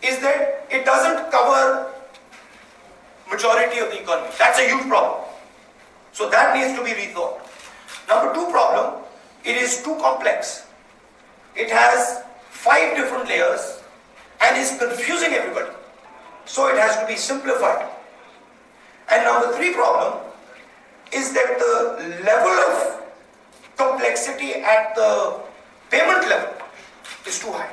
is that it doesn't cover majority of the economy. That's a huge problem. So that needs to be rethought. Number two problem, it is too complex. It has 5 different layers and is confusing everybody. So it has to be simplified. And number 3 problem is that the level of complexity at the payment level is too high.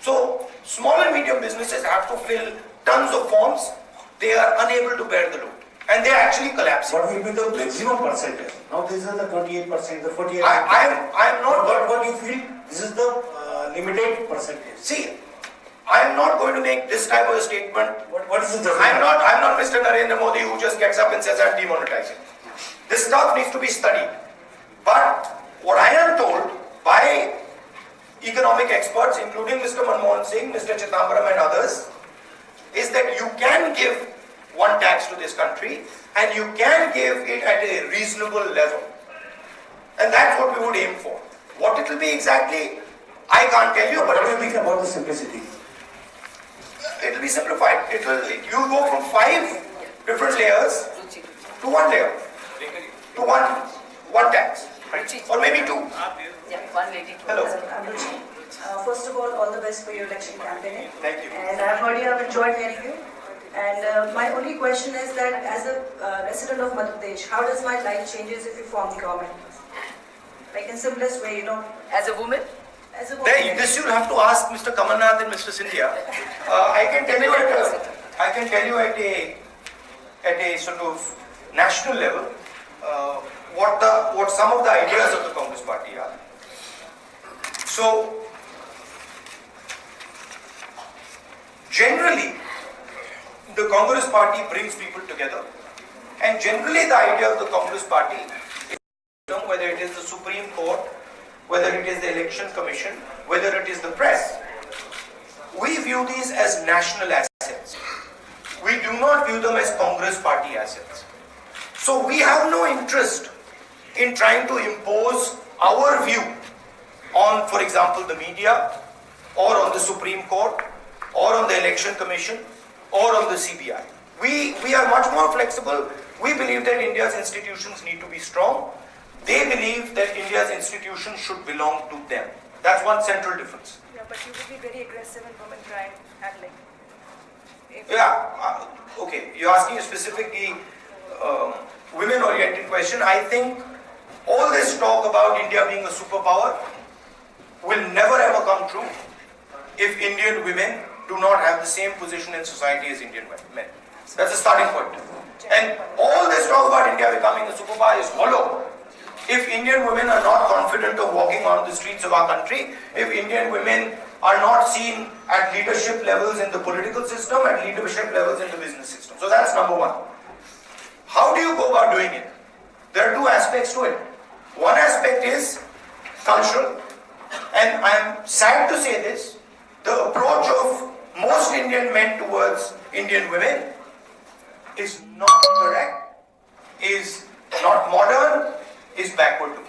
So small and medium businesses have to fill tons of forms. They are unable to bear the load. And they are actually collapsing. What will be the maximum percentage? Now this is the 28%, the 48%. I am not. What you feel? This is the limited percentage. See, I am not going to make this type of a statement. What is the judgment? I'm not Mr. Narendra Modi who just gets up and says I'm demonetizing. This stuff needs to be studied. But what I am told by economic experts, including Mr. Manmohan Singh, Mr. Chidambaram and others, is that you can give one tax to this country and you can give it at a reasonable level. And that's what we would aim for. What it will be exactly, I can't tell you. But what do you think about the simplicity? It will be simplified. You will go from 5 different layers to 1 layer, to one tax, or maybe 2. Yeah, one lady. Hello. First of all the best for your election campaign. Thank you. And I've heard you, I've enjoyed hearing you. And my only question is that as a resident of Madhya Pradesh, how does my life changes if you form the government? Like in simplest way, As a woman? as a woman. This you'll have to ask Mr. Kamal Nath and Mr. Scindia. I can tell you at a sort of national level what some of the ideas of the Congress Party are. So generally, the Congress Party brings people together, and generally the idea of the Congress Party is, whether it is the Supreme Court, whether it is the Election Commission, whether it is the press, we view these as national assets. We do not view them as Congress Party assets. So we have no interest in trying to impose our view on, for example, the media, or on the Supreme Court, or on the Election Commission, or on the CBI. We are much more flexible. We believe that India's institutions need to be strong. They believe that India's institutions should belong to them. That's one central difference. Yeah, but you would be very aggressive in women crime handling. Yeah, okay. You're asking a specifically women-oriented question. I think all this talk about India being a superpower will never ever come true if Indian women do not have the same position in society as Indian men. That's a starting point. And all this talk about India becoming a superpower is hollow if Indian women are not confident of walking on the streets of our country, if Indian women are not seen at leadership levels in the political system, at leadership levels in the business system. So that's number one. How do you go about doing it? There are 2 aspects to it. One aspect is cultural, and I'm sad to say this, the approach of most Indian men towards Indian women is not correct, is not modern, is backward looking.